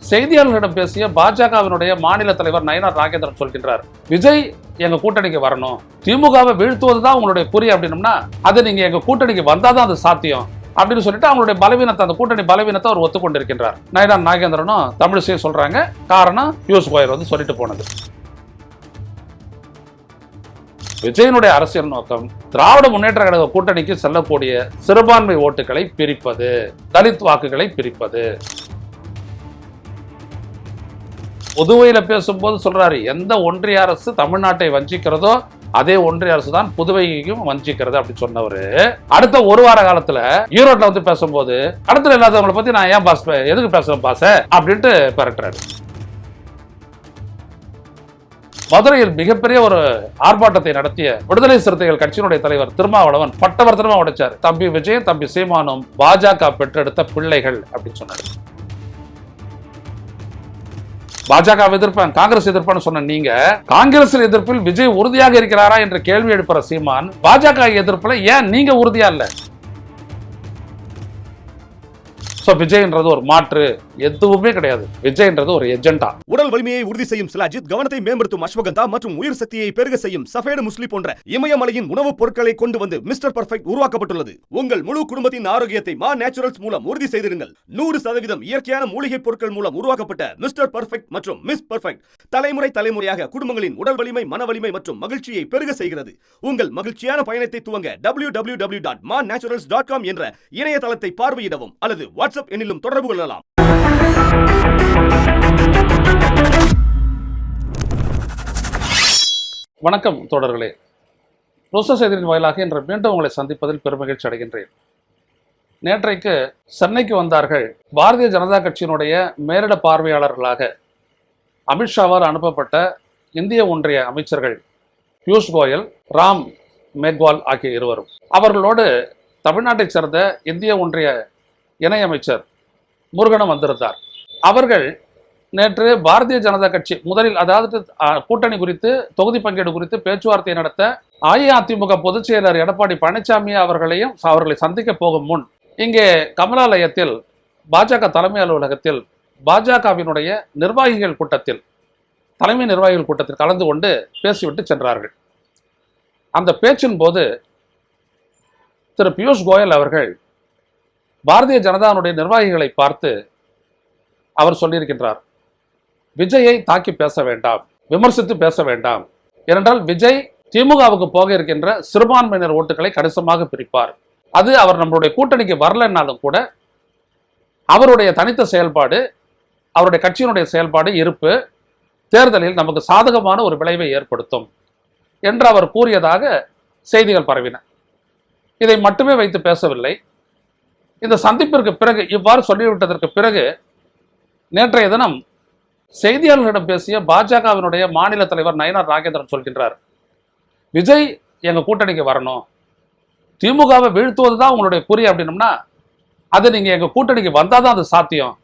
செய்தியாளர்களிடம் பேசிய பாஜகவினுடைய மாநில தலைவர் நயினார் நாகேந்திரன் சொல்கின்றார், விஜய் எங்க கூட்டணிக்கு வரணும், திமுகவை வீழ்த்துவதுதான் உங்களுடைய குறி அப்படின்னம்னா அது நீங்க எங்க கூட்டணிக்கு வந்தாதான் அது சாத்தியம் அப்படின்னு சொல்லிட்டு அவங்களுடைய பலவீனத்தை, அந்த கூட்டணி பலவீனத்தை அவர் ஒத்துக்கொண்டிருக்கின்றார். நயினார் நாகேந்திரனும் தமிழிசையும் சொல்றாங்க, காரணம் பியூஷ் கோயல் வந்து சொல்லிட்டு போனது. விஜயனுடைய அரசியல் நோக்கம் திராவிட முன்னேற்ற கழக கூட்டணிக்கு செல்லக்கூடிய சிறுபான்மை ஓட்டுகளை பிரிப்பது, தலித் வாக்குகளை பிரிப்பது. புதுவையில பேசும்போது சொல்றாரு, எந்த ஒன்றிய அரசு தமிழ்நாட்டை வஞ்சிக்கிறதோ அதே ஒன்றிய அரசு தான் புதுவையையும் வஞ்சிக்கிறது அப்படி சொன்னவரு, அடுத்த ஒரு வார காலத்துல ஈரோட்ல வந்து பேசும்போது கடத்தல் இல்லாதவங்களை பத்தி நான் ஏன் பாஸ் எதுக்கு பேசுறேன் பாச அப்படின்ட்டு பரட்டுறாரு. மதுரையில் மிகப்பெரிய ஒரு ஆர்ப்பாட்டத்தை நடத்திய விடுதலை சிறுத்தைகள் கட்சியினுடைய தலைவர் திருமாவளவன் பட்டவர்த்தனமா உடைச்சார். தம்பி விஜயன் தம்பி சீமானும் பாஜக பெற்றெடுத்த பிள்ளைகள் அப்படின்னு சொன்னார். பாஜக எதிர்ப்பேன் காங்கிரஸ் எதிர்ப்பான்னு சொன்ன நீங்க காங்கிரஸ் எதிர்ப்பில் விஜய் உறுதியாக இருக்கிறாரா என்ற கேள்வி எழுப்புற சீமான் பாஜக எதிர்ப்புல ஏன் நீங்க உறுதியா இல்ல? விஜய்ன்றது ஒரு மாற்று எதுவுமே கிடையாது. விஜய்ன்றது ஒரு எஜெண்டா. உடல் வலிமையை உறுதி செய்யும் சிலாஜித், கவனத்தை மேம்படுத்தும் அஸ்வகந்தா மற்றும் உயிர் சக்தியை பெருக செய்யும் சஃபேடு முஸ்லி போன்ற இமயமலையின் உணவுப் பொருட்களை கொண்டு வந்து மிஸ்டர் பர்ஃபெக்ட் உருவாக்கப்பட்டுள்ளது. உங்கள் முழு குடும்பத்தின் ஆரோக்கியத்தை மா நேச்சுரல்ஸ் மூலம் உறுதி செய்திருங்கள். 100% இயற்கையான மூலிகை பொருட்கள் மூலம் உருவாக்கப்பட்ட மிஸ்டர் பர்ஃபெக்ட் மற்றும் மிஸ் பர்ஃபெக்ட் தலைமுறை தலைமுறையாக குடும்பங்களின் உடல் வலிமை, மன வலிமை மற்றும் மகிழ்ச்சியை பெருக செய்கிறது. உங்கள் மகிழ்ச்சியான பயணத்தை துவங்க www.mannaturals.com என்ற இணையதளத்தை பார்வையிடவும் அல்லது வாட்ஸ்அப் எண்ணிலும் தொடர்பு கொள்ளலாம். வணக்கம் தோழர்களே, ரோசா செய்தியின் வாயிலாக இன்று மீண்டும் உங்களை சந்திப்பதில் பெருமகிழ்ச்சி அடைகின்றேன். நேற்றைக்கு சென்னைக்கு வந்தார்கள் பாரதிய ஜனதா கட்சியினுடைய மேலிட பார்வையாளர்களாக அமித்ஷாவால் அனுப்பப்பட்ட இந்திய ஒன்றிய அமைச்சர்கள் பியூஷ் கோயல், ராம் மேக்வால் ஆகிய இருவரும். அவர்களோடு தமிழ்நாட்டைச் சேர்ந்த இந்திய ஒன்றிய இணையமைச்சர் முருகனும் வந்திருந்தார். அவர்கள் நேற்று பாரதிய ஜனதா கட்சி முதலில், அதாவது கூட்டணி குறித்து, தொகுதி பங்கீடு குறித்து பேச்சுவார்த்தை நடத்த அஇஅதிமுக பொதுச் செயலர் எடப்பாடி பழனிசாமி அவர்களை சந்திக்க போகும் முன் இங்கே கமலாலயத்தில் பாஜக தலைமை அலுவலகத்தில் பாஜகவினுடைய நிர்வாகிகள் கூட்டத்தில், தலைமை நிர்வாகிகள் கூட்டத்தில் கலந்து கொண்டு பேசிவிட்டு சென்றார்கள். அந்த பேச்சின் போது திரு பியூஷ் கோயல் அவர்கள் பாரதிய ஜனதாவுடைய நிர்வாகிகளை பார்த்து அவர் சொல்லியிருக்கின்றார், விஜயை தாக்கி பேச வேண்டாம், விமர்சித்து பேச வேண்டாம். ஏனென்றால் விஜய் திமுகவுக்கு போக இருக்கின்ற சிறுபான்மையினர் ஓட்டுகளை கணிசமாக பிரிப்பார். அது அவர் நம்மளுடைய கூட்டணிக்கு வரலன்னாலும் கூட அவருடைய தனித்த செயல்பாடு, அவருடைய கட்சியினுடைய செயல்பாடு, இருப்பு தேர்தலில் நமக்கு சாதகமான ஒரு விளைவை ஏற்படுத்தும் என்று அவர் கூறியதாக செய்திகள் பரவின. இதை மட்டுமே வைத்து பேசவில்லை. இந்த சந்திப்பிற்கு பிறகு, இவ்வாறு சொல்லிவிட்டதற்கு பிறகு நேற்றைய தினம் செய்தியாளர்களிடம் பேசிய பாஜகவினுடைய மாநில தலைவர் நயினார் நாகேந்திரன் சொல்கின்றார், விஜய் எங்க கூட்டணிக்கு வரணும், திமுகவை வீழ்த்துவதுதான் உங்களுடைய குறி அப்படின்னம்னா அது நீங்க எங்க கூட்டணிக்கு வந்தாதான் அது சாத்தியம்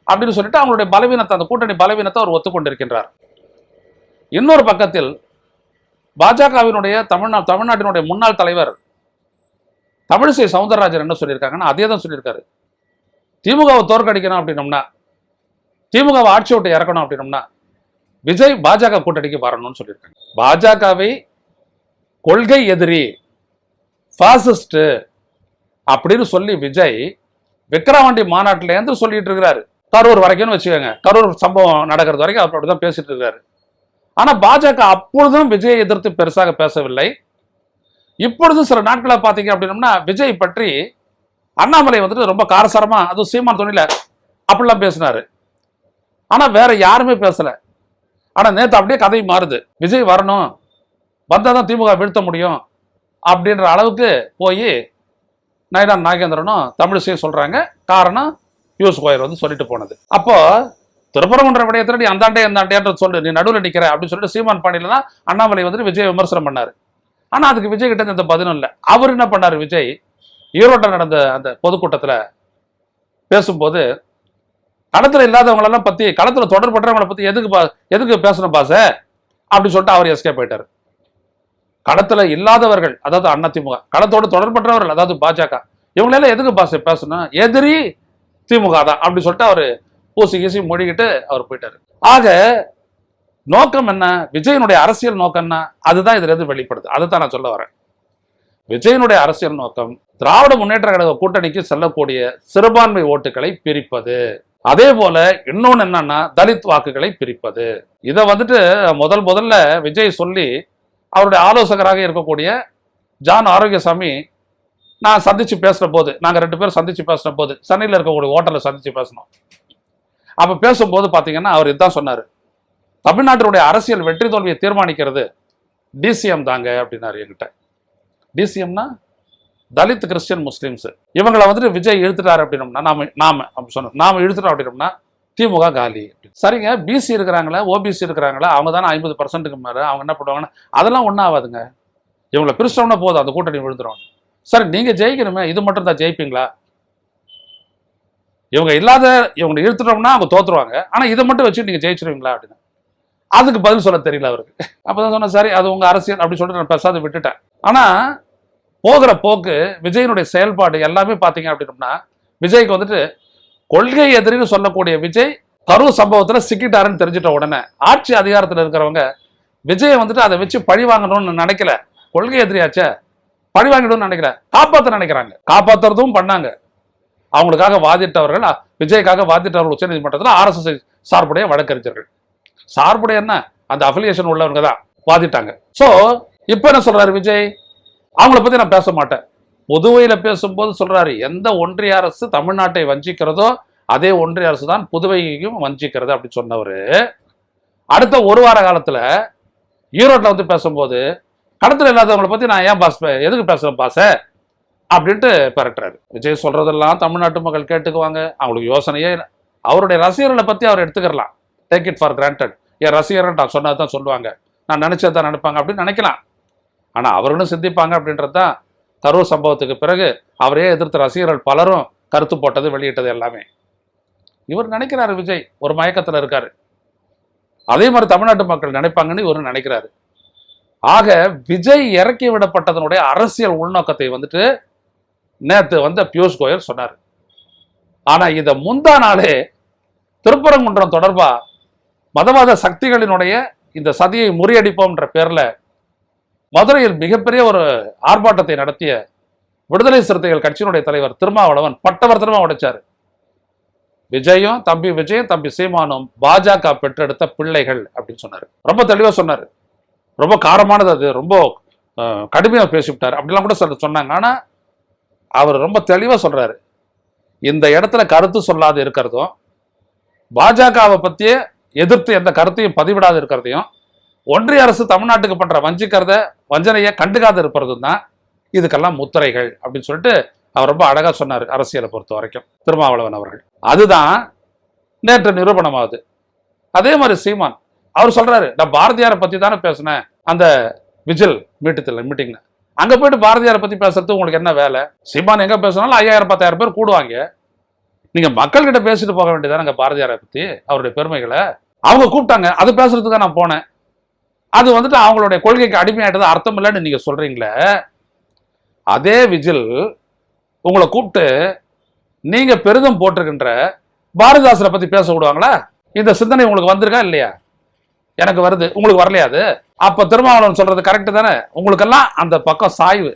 அப்படின்னு சொல்லிட்டு அவங்களுடைய பலவீனத்தை, அந்த கூட்டணி பலவீனத்தை அவர் ஒத்துக்கொண்டிருக்கின்றார். இன்னொரு பக்கத்தில் பாஜகவினுடைய தமிழ்நாட்டினுடைய முன்னாள் தலைவர் தமிழிசை சவுந்தரராஜன் என்ன சொல்லியிருக்காங்கன்னா அதே தான் சொல்லியிருக்காரு. திமுகவை தோற்கடிக்கணும் அப்படின்னம்னா, திமுகவை ஆட்சி விட்டு இறக்கணும் அப்படின்னம்னா விஜய் பாஜக கூட்டணிக்கு வரணும்னு சொல்லியிருக்காங்க. பாஜகவை கொள்கை எதிரி, பாசிஸ்ட் அப்படின்னு சொல்லி விஜய் விக்கிரவாண்டி மாநாட்டிலேருந்து சொல்லிட்டு இருக்கிறாரு. கரூர் வரைக்கும்னு வச்சுக்கோங்க, கரூர் சம்பவம் நடக்கிறது வரைக்கும் அவர் அப்படிதான் பேசிட்டு இருக்காரு. ஆனா பாஜக அப்பொழுதும் விஜயை எதிர்த்து பெருசாக பேசவில்லை. இப்பொழுது சில நாட்களை பார்த்தீங்க அப்படின்னம்னா விஜய் பற்றி அண்ணாமலை வந்துட்டு ரொம்ப காரசாரமா, அதுவும் சீமான் துணில அப்படிலாம் பேசினாரு. ஆனா வேற யாருமே பேசல. ஆனா நேற்று அப்படியே கதை மாறுது, விஜய் வரணும், வந்தாதான் திமுக வீழ்த்த முடியும் அப்படின்ற அளவுக்கு போய் நயினார் நாகேந்திரனும் தமிழிசையும் சொல்றாங்க. காரணம் பியூஷ் கோயல் வந்து சொல்லிட்டு போனது. அப்போ திருப்பரங்குன்ற விடயத்தில் நீ அந்தாண்டே சொல்லு, நீ நடுவில் நிற்கிற அப்படின்னு சொல்லிட்டு சீமான் பாண்டியில தான் அண்ணாமலை வந்துட்டு விஜய் விமர்சனம் பண்ணாரு. ஆனா அதுக்கு விஜய் கிட்ட எந்த பதிலும் இல்லை. அவர் என்ன பண்ணாரு, விஜய் ஈரோட்டில் நடந்த அந்த பொதுக்கூட்டத்துல பேசும்போது களத்துல இல்லாதவங்களெல்லாம் பத்தி, களத்துல தொடர்பற்றவங்களை பத்தி எதுக்கு பேசணும் பாச அப்படின்னு சொல்லிட்டு அவர் எஸ்கேப் போயிட்டாரு. களத்துல இல்லாதவர்கள், அதாவது அதிமுக, களத்தோடு தொடர்பற்றவர்கள், அதாவது பாஜக, இவங்களெல்லாம் எதுக்கு பாச பேசணும், எதிரி திமுக தான் அப்படின்னு சொல்லிட்டு அவரு ஊசி கீசி மொழிகிட்டு அவர் போயிட்டாரு. ஆக நோக்கம் என்ன? விஜயனுடைய அரசியல் நோக்கம் என்ன? அதுதான் இதுல இருந்து வெளிப்படுது. அதுதான் நான் சொல்ல வரேன். விஜயனுடைய அரசியல் நோக்கம் திராவிட முன்னேற்ற கழக கூட்டணிக்கு செல்லக்கூடிய சிறுபான்மை ஓட்டுகளை பிரிப்பது. அதே போல இன்னொன்னு என்னன்னா தலித் வாக்குகளை பிரிப்பது. இதை முதல்ல விஜய் சொல்லி அவருடைய ஆலோசகராக இருக்கக்கூடிய ஜான் ஆரோக்கியசாமி நான் சந்திச்சு பேசுற போது, நாங்க 2 பேரும் சந்திச்சு பேசுற போது சென்னையில் இருக்கக்கூடிய ஹோட்டல்ல சந்திச்சு பேசணும். அப்ப பேசும்போது பாத்தீங்கன்னா அவர் இதுதான் சொன்னாரு, தமிழ்நாட்டினுடைய அரசியல் வெற்றி தோல்வியை தீர்மானிக்கிறது டிசிஎம் தாங்க அப்படின்னாரு என்கிட்ட. டிசிஎம்னா தலித் கிறிஸ்டியன் முஸ்லிம்ஸ். இவங்களை விஜய் இழுத்துட்டாரு அப்படின்னோம்னா நாம இழுத்துட்டோம் அப்படின்னோம்னா திமுக காலி. சரிங்க, பிசி இருக்கிறாங்களா ஓபிசி இருக்கிறாங்களா, அவங்க தானே 50% மேல, அவங்க என்ன பண்ணுவாங்கன்னா அதெல்லாம் ஒன்றும் ஆகாதுங்க, இவங்களை பிரிச்சிட்டோம்னா போதும் அந்த கூட்டணி விழுந்துடும். சரி, நீங்க ஜெயிக்கணுமே, இது மட்டும் தான் ஜெயிப்பீங்களா? இவங்க இவங்களை இழுத்துட்டோம்னா அவங்க தோத்துருவாங்க, ஆனா இதை மட்டும் வச்சு நீங்க ஜெயிச்சிருவீங்களா அப்படின்னு அதுக்கு பதில் சொல்ல தெரியல அவருக்கு. அப்பதான் சொன்ன சரி அது உங்க அரசியல் அப்படின்னு சொல்லிட்டு நான் பேசாத விட்டுட்டேன். ஆனா போகிற போக்கு விஜயனுடைய செயல்பாடு எல்லாமே பாத்தீங்க அப்படின்னோம்னா விஜய்க்கு கொள்கை எதிரின்னு சொல்லக்கூடிய விஜய் கரூர் சம்பவத்துல சிக்கிட்டாருன்னு தெரிஞ்சிட்ட உடனே ஆட்சி அதிகாரத்தில் இருக்கிறவங்க விஜயை அதை வச்சு பழி வாங்கணும்னு நினைக்கல. கொள்கை எதிரியாச்சே, பழி வாங்கிடணும்னு நினைக்கல, காப்பாற்ற நினைக்கிறாங்க. காப்பாத்துறதும் பண்ணாங்க. அவங்களுக்காக வாதிட்டவர்கள், விஜய்க்காக வாதிட்டவர்கள் உச்ச நீதிமன்றத்தில் RSS சார்புடைய வழக்கறிஞர்கள், சார்புடைய என்ன அந்த அஃபிலியேஷன் உள்ளவங்க தான் வாதிட்டாங்க. சோ இப்ப என்ன சொல்றாரு விஜய், அவங்கள பத்தி நான் பேச மாட்டேன். புதுவையில பேசும்போது சொல்றாரு, எந்த ஒன்றிய அரசு தமிழ்நாட்டை வஞ்சிக்கிறதோ அதே ஒன்றிய அரசு தான் புதுவையையும் வஞ்சிக்கிறது அப்படின்னு சொன்னவரு, அடுத்த ஒரு வார காலத்துல ஈரோட்ல பேசும்போது கடத்துல இல்லாதவங்களை பத்தி நான் ஏன் பாஸ் எதுக்கு பேசுறேன் பாச அப்படின்ட்டு பெறட்டுறாரு. விஜய் சொல்றதெல்லாம் தமிழ்நாட்டு மக்கள் கேட்டுக்குவாங்க, அவங்களுக்கு யோசனையே. அவருடைய ரசிகர்களை பத்தி அவர் எடுத்துக்கலாம், டேக் இட் ஃபார் கிராண்டட். என் ரசிகர்கள் நான் சொன்னதான் சொல்லுவாங்க, நான் நினைச்சதான் நினைப்பாங்க அப்படின்னு நினைக்கலாம். ஆனா அவர்களும் சிந்திப்பாங்க அப்படின்றதுதான் கரூர் சம்பவத்துக்கு பிறகு அவரே எதிர்த்த ரசிகர்கள் பலரும் கருத்து போட்டது, வெளியிட்டது எல்லாமே. இவர் நினைக்கிறாரு விஜய் ஒரு மயக்கத்துல இருக்காரு, அதே மாதிரி தமிழ்நாட்டு மக்கள் நினைப்பாங்கன்னு இவரு நினைக்கிறாரு. ஆக விஜய் இறக்கி விடப்பட்டதனுடைய அரசியல் உள்நோக்கத்தை நேத்து பியூஷ் கோயல் சொன்னார். ஆனா இத முந்தா நாளே திருப்பரங்குன்றம் தொடர்பா மதவாத சக்திகளினுடைய இந்த சதியை முறியடிப்போம்ன்ற பேர்ல மதுரையில் மிகப்பெரிய ஒரு ஆர்ப்பாட்டத்தை நடத்திய விடுதலை சிறுத்தைகள் கட்சியினுடைய தலைவர் திருமாவளவன் பட்டவர்த்தனமா உடைச்சாரு. விஜயும் தம்பி சீமானும் பாஜக பெற்றெடுத்த பிள்ளைகள் அப்படின்னு சொன்னாரு. ரொம்ப தெளிவா சொன்னாரு, ரொம்ப காரமானது, அது ரொம்ப கடுமையா பேசிவிட்டார் அப்படிலாம் கூட சொன்னாங்க. ஆனா அவர் ரொம்ப தெளிவா சொல்றாரு, இந்த இடத்துல கருத்து சொல்லாது இருக்கிறதும், பாஜகவை பத்தியே எதிர்த்து எந்த கருத்தையும் பதிவிடாது இருக்கிறதையும், ஒன்றிய அரசு தமிழ்நாட்டுக்கு பண்ற வஞ்சனையை கண்டுக்காது இருப்பதும் தான் இதுக்கெல்லாம் முத்திரைகள் அப்படின்னு சொல்லிட்டு அவர் ரொம்ப அழகா சொன்னார். அரசியலை பொறுத்த வரைக்கும் திருமாவளவன் அவர்கள், அதுதான் நேற்று நிரூபணமாகுது. அதே மாதிரி சீமான் அவர் சொல்றாரு, நான் பாரதியாரை பத்தி தானே பேசினேன் அந்த விஜில் மீட்டிங்ல, அங்க போயிட்டு பாரதியாரை பத்தி பேசுறது உங்களுக்கு என்ன வேலை? சீமான் எங்க பேசினாலும் 5000-10,000 பேர் கூடுவாங்க, நீங்க மக்கள் கிட்ட பேசிட்டு போக வேண்டியதானங்க பாரதியாரை பத்தி, அவருடைய பெருமைகளை. அவங்க கூப்பிட்டாங்க, அது பேசுறதுக்கு நான் போனேன், அது அவங்களுடைய கொள்கைக்கு அடிமையாயிட்டது அர்த்தம் இல்லைன்னு நீங்க சொல்றீங்களே. அதே விஜில் உங்களை கூப்பிட்டு நீங்க பெரிதும் போட்டிருக்கின்ற பாரதிதாசரை பத்தி பேச விடுவாங்களா? இந்த சிந்தனை உங்களுக்கு வந்திருக்கா இல்லையா? எனக்கு வருது, உங்களுக்கு வரலையா? அது அப்ப திருமாவளவன் சொல்றது கரெக்ட் தானே? உங்களுக்கெல்லாம் அந்த பக்கம் சாய்வு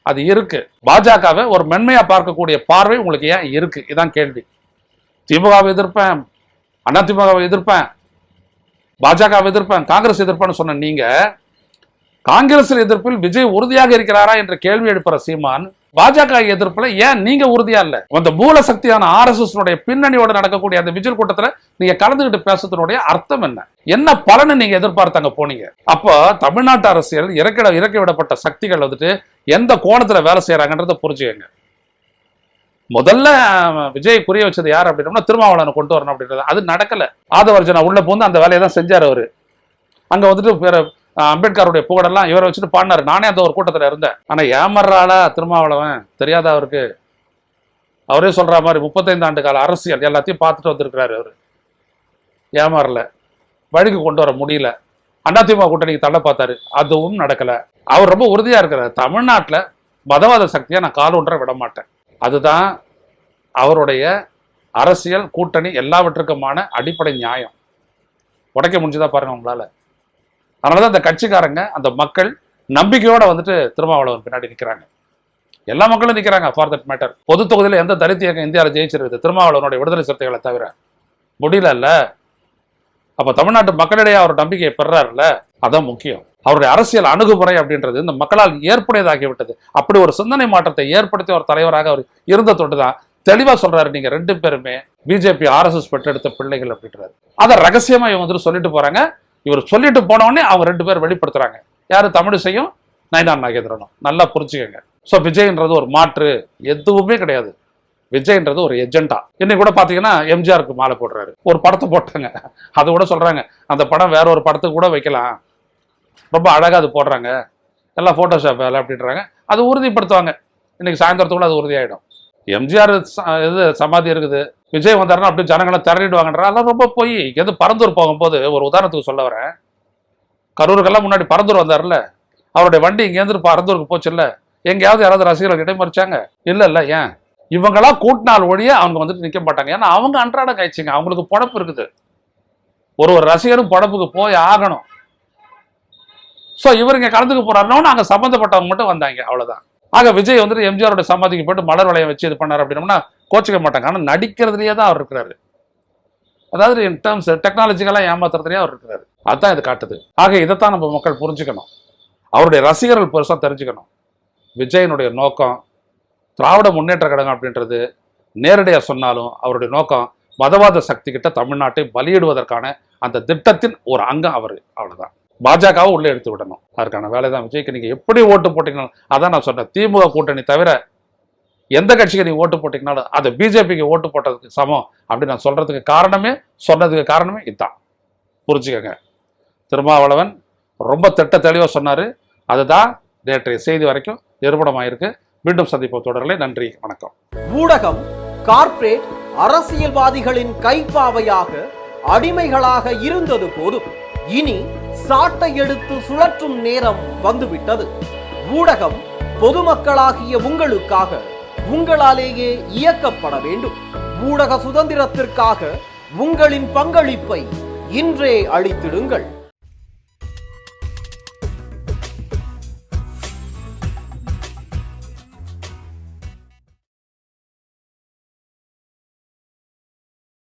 அது இருக்கு. பாஜகவை ஒரு மென்மையா பார்க்கக்கூடிய பார்வை உங்களுக்கு ஏன் இருக்கு? இதான் கேள்வி. திமுகவை எதிர்ப்பேன், அதிமுகவை எதிர்ப்பேன், பாஜகவை எதிர்ப்பேன், காங்கிரஸ் எதிர்ப்பேன்னு சொன்ன நீங்க காங்கிரஸ் எதிர்ப்பில் விஜய் உறுதியாக இருக்கிறாரா என்ற கேள்வி எழுப்புற சீமான், பாஜக எதிர்ப்புல ஏன் நீங்க உறுதியா இல்ல? அந்த மூல சக்தியான RSS பின்னணியோட நடக்கக்கூடிய அந்த விஜய் கூட்டத்துல நீங்க கலந்துகிட்டு பேசுறதுனுடைய அர்த்தம் என்ன? என்ன பலனை நீங்க எதிர்பார்த்தாங்க போனீங்க? அப்போ தமிழ்நாட்டு அரசியல் இறக்கி விடப்பட்ட சக்திகள் எந்த கோணத்துல வேலை செய்யறாங்கன்றத புரிஞ்சுக்கங்க. முதல்ல விஜய் புரிய வச்சது யார் அப்படின்னா திருமாவளவனை கொண்டு வரணும் அப்படின்றது, அது நடக்கல. ஆதவர்ஜனா உள்ள போந்து அந்த வேலையை தான் செஞ்சாரு அவரு. அங்க அம்பேத்கருடைய புகழெல்லாம் இவரை வச்சுட்டு பாடினாரு. நானே அந்த ஒரு கூட்டத்தில் இருந்தேன். ஆனா ஏமர்றாளா திருமாவளவன் தெரியாதா அவருக்கு? அவரே சொல்ற மாதிரி 35 ஆண்டு கால அரசியல் எல்லாத்தையும் பார்த்துட்டு வந்திருக்கிறாரு. அவரு ஏமாறல, வழிக்கு கொண்டு வர முடியல, அதிமுக கூட்டணிக்கு தள்ள பார்த்தாரு, அதுவும் நடக்கல. அவர் ரொம்ப உறுதியா இருக்கிறார், தமிழ்நாட்டில் மதவாத சக்தியா நான் கால் ஒன்றை விட மாட்டேன். அதுதான் அவருடைய அரசியல் கூட்டணி எல்லாவற்றுக்குமான அடிப்படை நியாயம். உடைக்க முடிஞ்சுதா பாருங்க உங்களால. அதனாலதான் அந்த கட்சிக்காரங்க, அந்த மக்கள் நம்பிக்கையோட வந்துட்டு திருமாவளவன் பின்னாடி நிற்கிறாங்க. எல்லா மக்களும் நிற்கிறாங்க ஃபார் தட் மேட்டர். பொது தொகுதியில் எந்த தலித் இயக்கம் இந்தியாவில் ஜெயிச்சிருக்குது? திருமாவளவனுடைய விடுதலை சிறுத்தைகளை தவிர முடியல. அப்ப தமிழ்நாட்டு மக்களிடையே அவர் நம்பிக்கையை பெறாருல்ல, அதான் முக்கியம். அவருடைய அரசியல் அணுகுமுறை அப்படின்றது இந்த மக்களால் ஏற்புடையதாகிவிட்டது. அப்படி ஒரு சிந்தனை மாற்றத்தை ஏற்படுத்தி ஒரு தலைவராக அவர் இருந்த தொட்டுதான் தெளிவா சொல்றாரு, நீங்க 2 பேருமே பிஜேபி RSS பெற்றெடுத்த பிள்ளைகள் அப்படின்றாரு. அதை ரகசியமா இவங்க வந்துட்டு சொல்லிட்டு போறாங்க. இவர் சொல்லிட்டு போன உடனே அவங்க 2 பேர் வெளிப்படுத்துறாங்க. யாரு? தமிழிசையும் நயினார் நாகேந்திரனும். நல்லா புரிஞ்சுக்கங்க. ஸோ விஜய்ன்றது ஒரு மாற்று எதுவுமே கிடையாது. விஜய்ன்றது ஒரு எஜெண்டா. இன்னைக்கு கூட பாத்தீங்கன்னா எம்ஜிஆருக்கு மாலை போடுறாரு. ஒரு படத்தை போட்டாங்க, அது கூட சொல்றாங்க அந்த படம் வேற ஒரு படத்துக்கு கூட வைக்கலாம், ரொம்ப அழகா அது போடுறாங்க, எல்லாம் போட்டோஷாப் வேலை அப்படின்றாங்க. அது உறுதிப்படுத்துவாங்க. இன்னைக்கு சாயந்தரத்துக்குள்ள அது உறுதியாயிடும். எம்ஜிஆர் இது சமாதி இருக்குது, விஜய் வந்தாருன்னா அப்படி ஜனங்களை திரட்டிடுவாங்கன்ற அதெல்லாம் ரொம்ப போய். எது பரந்தூர் போகும்போது ஒரு உதாரணத்துக்கு சொல்ல வரேன். கரூருக்கெல்லாம் முன்னாடி பரந்தூர் வந்தார்ல, அவருடைய வண்டி இங்கேருந்து பரந்தூருக்கு போச்சு இல்ல, எங்கேயாவது யாராவது ரசிகர்கள் இடைமறிச்சாங்க? இல்ல. ஏன்? இவங்களா கூட்டினால் ஒழிய அவங்க வந்துட்டு நிக்க மாட்டாங்க. ஏன்னா அவங்க அன்றாட காய்ச்சிங்க, அவங்களுக்கு பொழப்பு இருக்குது. ஒரு ரசிகரும் பொழப்புக்கு போய் ஆகணும். ஸோ இவர் இங்க கலந்துக்க போறாருன்னா அங்க சம்பந்தப்பட்டவங்க மட்டும் வந்தாங்க, அவ்வளவுதான். ஆக விஜய் வந்துட்டு எம்ஜிஆரோட சமாதிக்கு போயிட்டு மலர் வளையம் வச்சு இது பண்ணாரு அப்படின்னா கோச்சிக்க மாட்டாங்க. ஆனால் நடிக்கிறதுலேயே தான் அவர் இருக்கிறாரு. அதாவது இன் டேர்ம்ஸ் டெக்னாலஜிக்கெல்லாம் ஏமாத்துறதுலேயே அவர் இருக்கிறாரு. அதுதான் இது காட்டுது. ஆக இதைத்தான் நம்ம மக்கள் புரிஞ்சுக்கணும். அவருடைய ரசிகர்கள் பெருசாக தெரிஞ்சுக்கணும். விஜயனுடைய நோக்கம் திராவிட முன்னேற்ற கழகம் அப்படின்றது நேரடியாக சொன்னாலும் அவருடைய நோக்கம் மதவாத சக்தி கிட்ட தமிழ்நாட்டை பலியிடுவதற்கான அந்த திட்டத்தின் ஒரு அங்கம் அவர். அவ்வளவுதான். பாஜகவை உள்ளே எடுத்து விடணும். அதற்கான வேலை தான் விஜய்க்கு. நீங்க எப்படி ஓட்டு போட்டீங்கன்னு அதான் நான் சொன்னேன். திமுக கூட்டணி தவிர எந்த கட்சிக்கு நீங்க ஓட்டு போட்டீங்கன்னாலும் அது பிஜேபிக்கு ஓட்டு போட்டதுக்கு சமம் அப்படி நான் சொன்னதுக்கு காரணமே இதுதான். புரிஞ்சுக்கங்க. திருமாவளவன் ரொம்ப திட்ட தெளிவாக சொன்னாரு. அதுதான் நேற்றைய செய்தி வரைக்கும் நிரூபணமாயிருக்கு. மீண்டும் சந்திப்போம் தொடர்களே. நன்றி, வணக்கம். ஊடகம் கார்ப்பரேட் அரசியல்வாதிகளின் கைப்பாவையாக அடிமைகளாக இருந்தது போதும். இனி சாட்டை எடுத்து சுழற்றும் நேரம் வந்துவிட்டது. ஊடகம் பொதுமக்களாகிய உங்களுக்காக, உங்களாலேயே இயக்கப்பட வேண்டும். ஊடக சுதந்திரத்திற்காக உங்களின் பங்களிப்பை இன்றே அளித்திடுங்கள்.